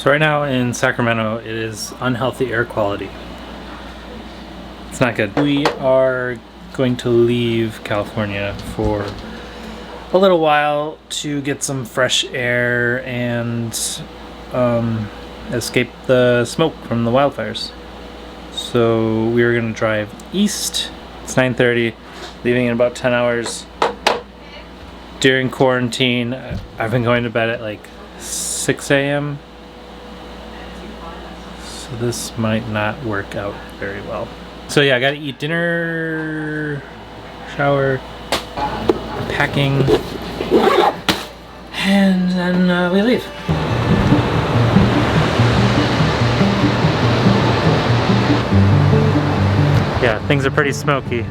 So right now in Sacramento, it is unhealthy air quality. It's not good. We are going to leave California for a little while to get some fresh air and escape the smoke from the wildfires. So we are going to drive east. It's 9:30, leaving in about 10 hours. During quarantine, I've been going to bed at like 6 a.m. So this might not work out very well. So yeah, I gotta eat dinner, shower, packing, and then we leave. Yeah, things are pretty smoky.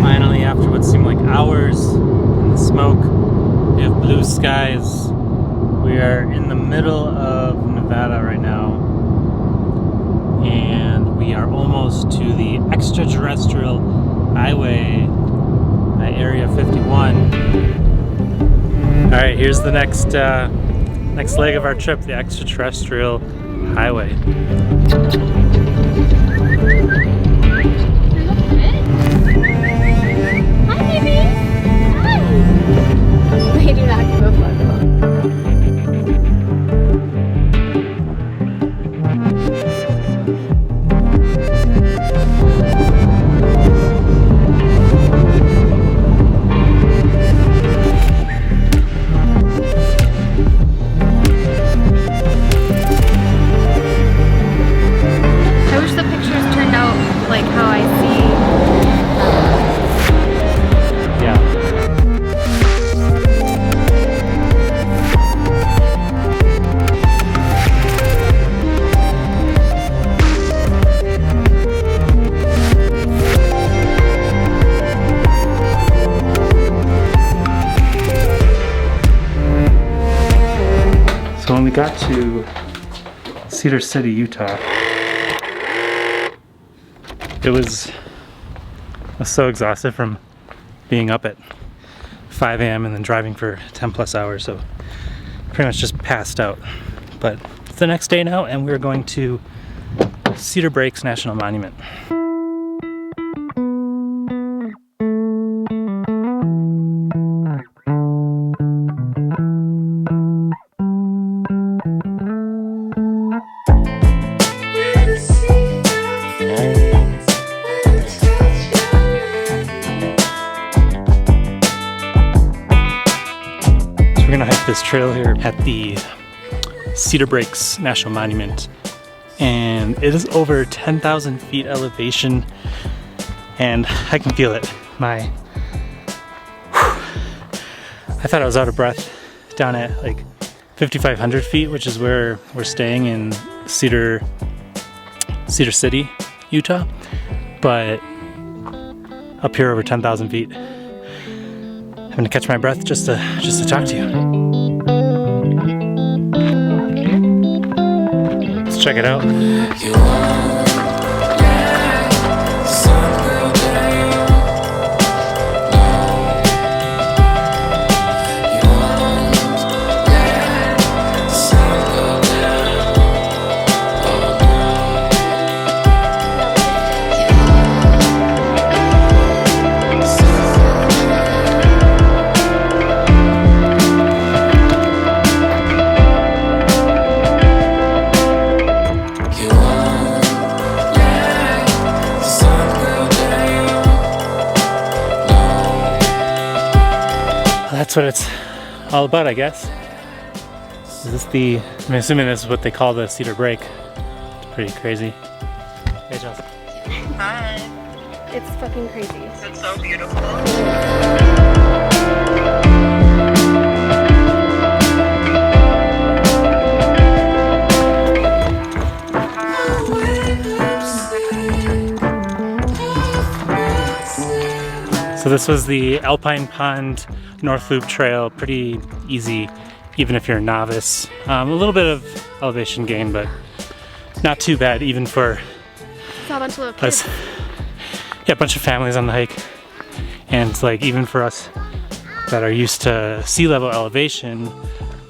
Finally, after what seemed like hours in the smoke, we have blue skies. We are in the middle of Nevada right now, and we are almost to the extraterrestrial highway at Area 51. All right, here's the next leg of our trip, the extraterrestrial highway. Hi, baby. Hi. They do not give a fuck. When we got to Cedar City, Utah, I was so exhausted from being up at 5 a.m. and then driving for 10 plus hours, so pretty much just passed out. But it's the next day now, and we're going to Cedar Breaks National Monument. We're gonna hike this trail here at the Cedar Breaks National Monument, and it is over 10,000 feet elevation, and I can feel it. I thought I was out of breath down at like 5,500 feet, which is where we're staying in Cedar City, Utah, but up here over 10,000 feet. I'm gonna catch my breath just to talk to you. Let's check it out. That's what it's all about, I guess. Is this I'm assuming this is what they call the Cedar Break. It's pretty crazy. Hey, Chelsea. Hi. It's fucking crazy. It's so beautiful. So this was the Alpine Pond North Loop Trail. Pretty easy, even if you're a novice. A little bit of elevation gain, but not too bad, even for Saw a bunch of little kids. us. Yeah, a bunch of families on the hike. And like even for us that are used to sea level elevation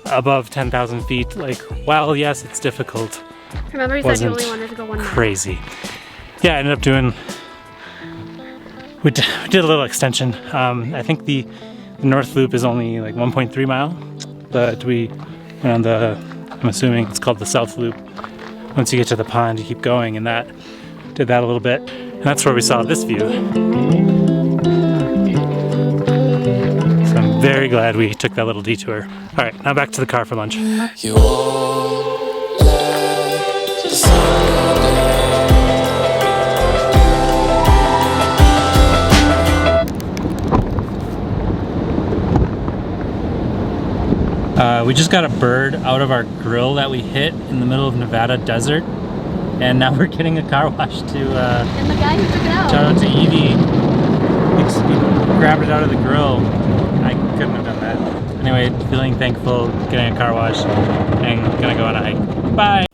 above 10,000 feet, like while yes, it's difficult, Remember you said you wasn't only wanted to go 1 mile. crazy. Yeah, I ended up doing, we did a little extension. I think the North Loop is only like 1.3 mile, but we went on the, I'm assuming it's called the South Loop. Once you get to the pond, you keep going, and that did that a little bit. And that's where we saw this view. So I'm very glad we took that little detour. All right, now back to the car for lunch. You won't let the sun go down. We just got a bird out of our grill that we hit in the middle of Nevada desert, and now we're getting a car wash to And the guy who took it out. shout out to Evie. He grabbed it out of the grill. I couldn't have done that. Anyway, feeling thankful, getting a car wash, and gonna go on a hike. Bye!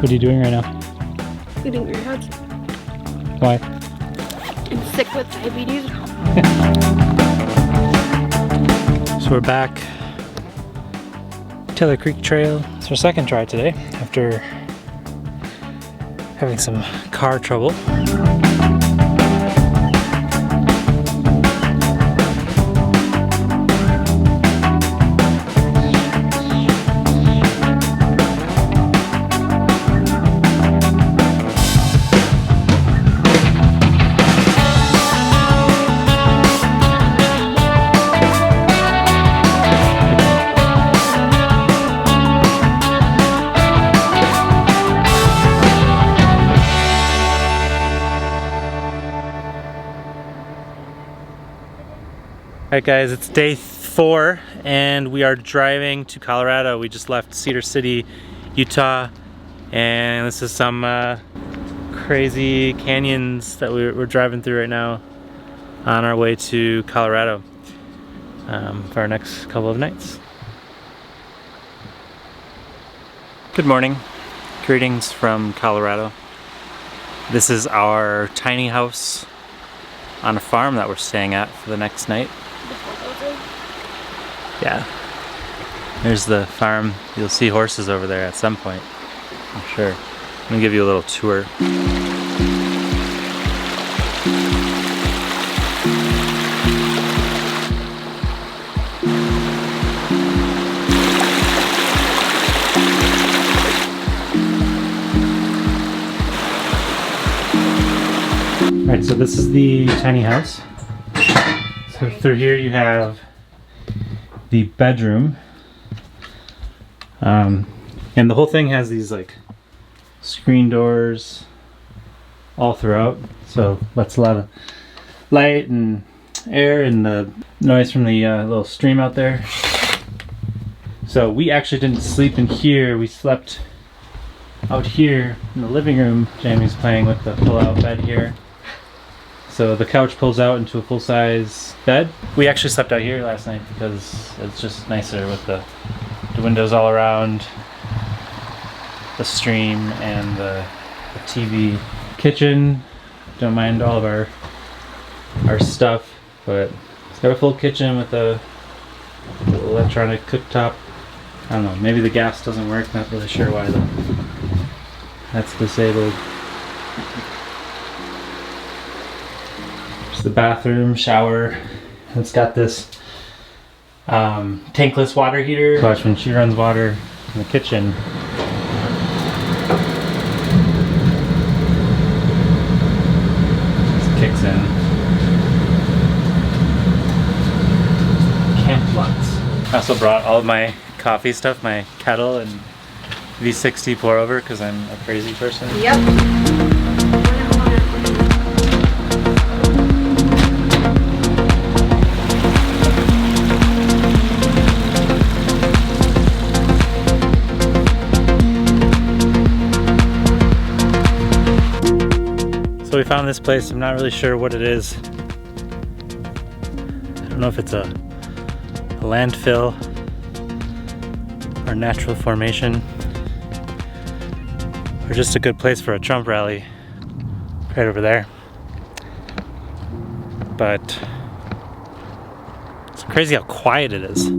What are you doing right now? Eating earheads. Why? I'm sick with diabetes. So we're back. Taylor Creek Trail. It's our second try today after having some car trouble. Alright guys, it's day 4 and we are driving to Colorado. We just left Cedar City, Utah, and this is some crazy canyons that we're driving through right now on our way to Colorado for our next couple of nights. Good morning. Greetings from Colorado. This is our tiny house on a farm that we're staying at for the next night. Yeah, there's the farm. You'll see horses over there at some point, I'm sure. I'm gonna give you a little tour. Alright, so this is the tiny house. So through here you have the bedroom, and the whole thing has these like screen doors all throughout, so lets a lot of light and air and the noise from the little stream out there. So we actually didn't sleep in here, we slept out here in the living room. Jamie's playing with the pull-out bed here. So the couch pulls out into a full-size bed. We actually slept out here last night because it's just nicer with the windows all around, the stream, and the TV. Kitchen, don't mind all of our stuff, but it's got a full kitchen with a little electronic cooktop. I don't know, maybe the gas doesn't work, not really sure why though. That's disabled. The bathroom, shower. It's got this tankless water heater. Watch when she runs water in the kitchen. Just kicks in. Camp Lux. I also brought all of my coffee stuff, my kettle and V60 pour over because I'm a crazy person. Yep. So we found this place. I'm not really sure what it is. I don't know if it's a landfill or natural formation. We're or just a good place for a Trump rally, right over there. But it's crazy how quiet it is.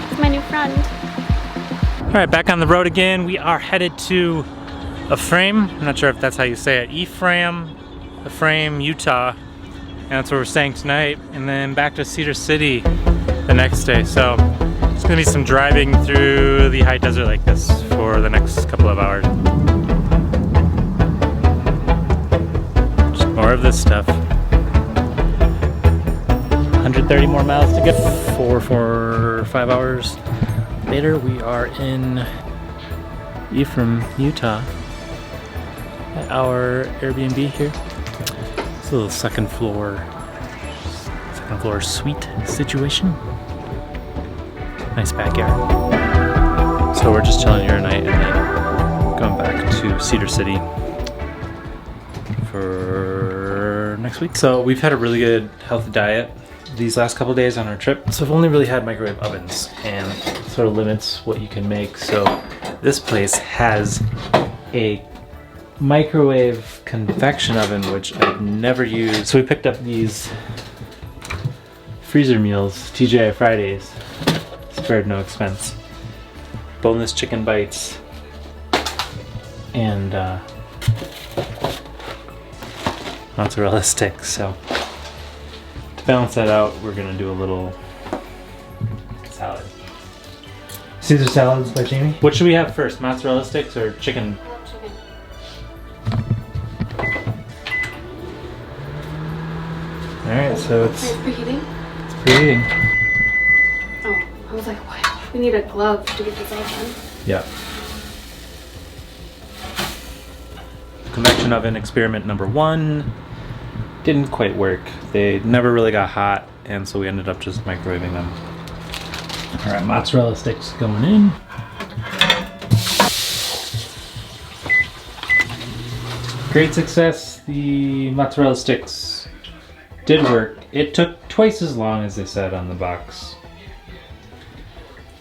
It's my new friend. All right, back on the road again. We are headed to Ephraim. I'm not sure if that's how you say it. Ephraim, Utah. And that's where we're staying tonight. And then back to Cedar City the next day. So it's gonna be some driving through the high desert like this for the next couple of hours. Just more of this stuff. 130 more miles to go. 5 hours later, we are in Ephraim, Utah, at our Airbnb here. It's a little second floor suite situation. Nice backyard. So we're just chilling here tonight and then going back to Cedar City for next week. So we've had a really good healthy diet these last couple days on our trip. So I've only really had microwave ovens, and it sort of limits what you can make. So this place has a microwave convection oven, which I've never used. So we picked up these freezer meals, TGI Fridays, spared no expense. Boneless chicken bites and mozzarella sticks. So to balance that out, we're gonna do a little salad. Caesar salads by Jamie. What should we have first, mozzarella sticks or chicken? All right, so it's preheating? It's preheating. Oh, I was like, what? We need a glove to get this all done. Yeah. Convection oven experiment number 1 didn't quite work. They never really got hot, and so we ended up just microwaving them. All right, mozzarella sticks going in. Great success. The mozzarella sticks did work. It took twice as long as they said on the box.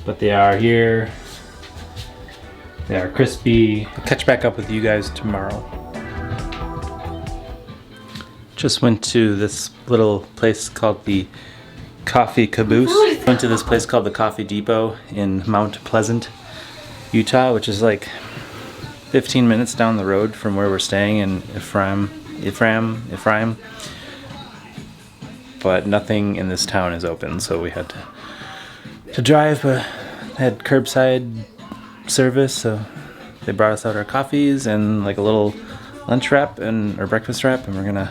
But they are here. They are crispy. I'll catch back up with you guys tomorrow. Just went to this little place called the Coffee Caboose. Went to this place called the Coffee Depot in Mount Pleasant, Utah, which is like 15 minutes down the road from where we're staying in Ephraim. But nothing in this town is open, so we had to drive, but they had curbside service, so they brought us out our coffees and like a little lunch wrap or breakfast wrap, and we're gonna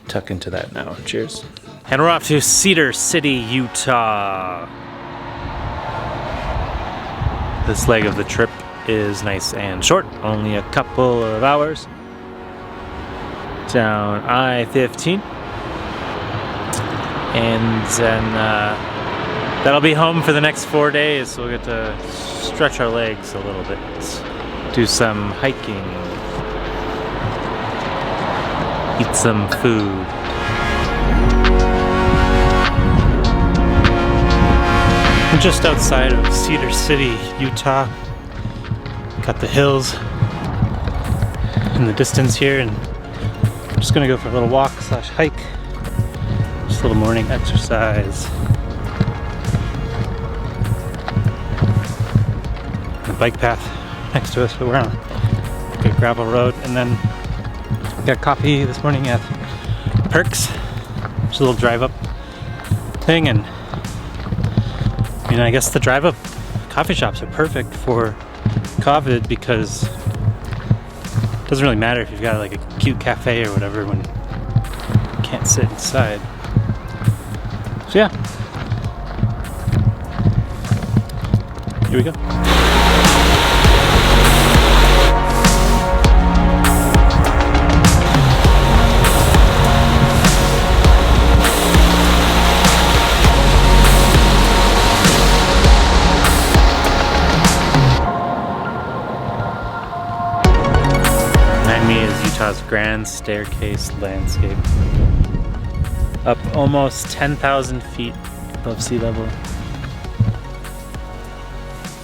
tuck into that now. Cheers. And we're off to Cedar City, Utah. This leg of the trip is nice and short, only a couple of hours. Down I-15. And then that'll be home for the next 4 days, so we'll get to stretch our legs a little bit. Do some hiking. Eat some food. I'm just outside of Cedar City, Utah. Got the hills in the distance here, and I'm just gonna go for a little walk / hike. Just a little morning exercise. The bike path next to us, but we're on a good gravel road, and then got coffee this morning at Perks. Just a little drive-up thing, and I guess the drive-up coffee shops are perfect for COVID because it doesn't really matter if you've got like a cute cafe or whatever when you can't sit inside. So yeah, here we go. Utah's Grand Staircase landscape. Up almost 10,000 feet above sea level.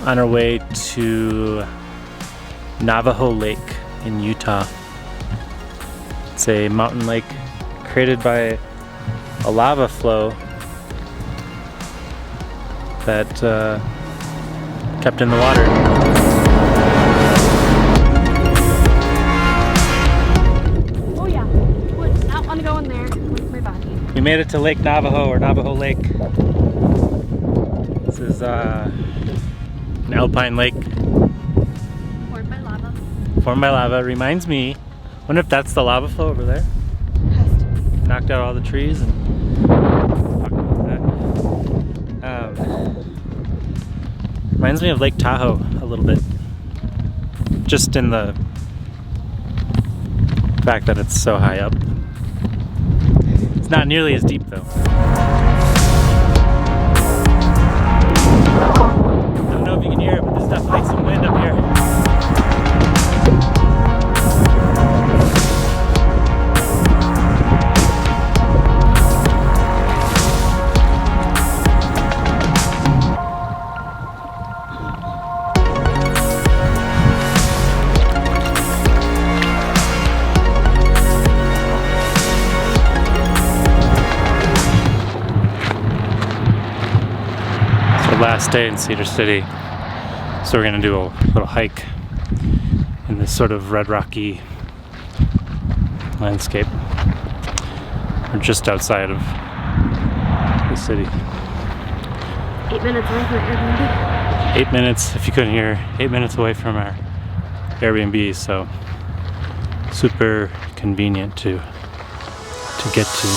On our way to Navajo Lake in Utah. It's a mountain lake created by a lava flow that kept in the water. Oh yeah, would not want to go in there with my body. We made it to Lake Navajo, or Navajo Lake. This is an alpine lake Formed by lava. formed by lava. Reminds me, wonder if that's the lava flow over there? Has to be. Knocked out all the trees and reminds me of Lake Tahoe a little bit. Just in the fact that it's so high up. It's not nearly as deep though. I don't know if you can hear it, but there's definitely some wind up here. Last day in Cedar City, so we're gonna do a little hike in this sort of red rocky landscape. We're just outside of the city. 8 minutes away from the Airbnb. 8 minutes, if you couldn't hear, 8 minutes away from our Airbnb, so super convenient to get to.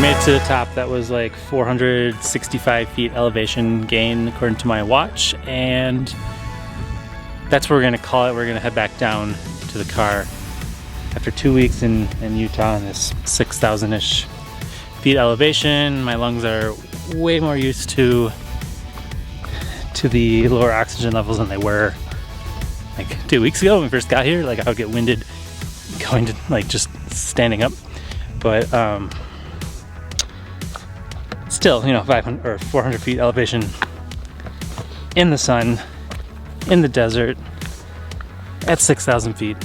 Made it to the top. That was like 465 feet elevation gain according to my watch, and that's what we're gonna call it. We're gonna head back down to the car after 2 weeks in Utah on this 6,000-ish feet elevation. My lungs are way more used to the lower oxygen levels than they were like 2 weeks ago when we first got here. Like I would get winded going to like just standing up, but still, you know, 500 or 400 feet elevation in the sun, in the desert, at 6,000 feet.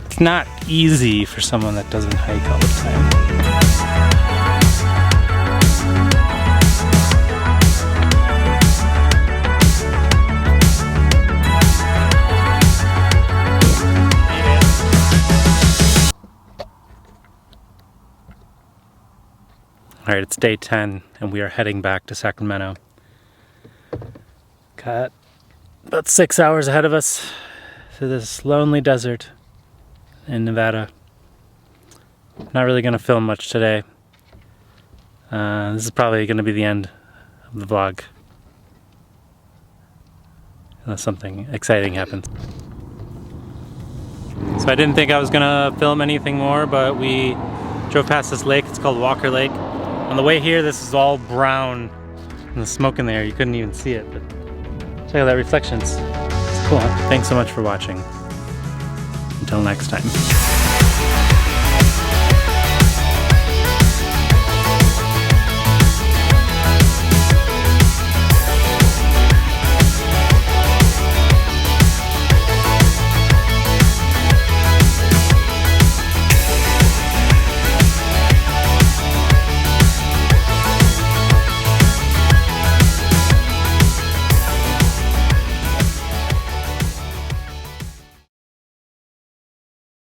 It's not easy for someone that doesn't hike all the time. All right, it's day 10 and we are heading back to Sacramento. Got about 6 hours ahead of us through this lonely desert in Nevada. Not really gonna film much today. This is probably gonna be the end of the vlog, unless something exciting happens. So I didn't think I was gonna film anything more, but we drove past this lake. It's called Walker Lake. On the way here, this is all brown and the smoke in there, you couldn't even see it, but check out that reflection. It's cool, huh? Thanks so much for watching. Until next time.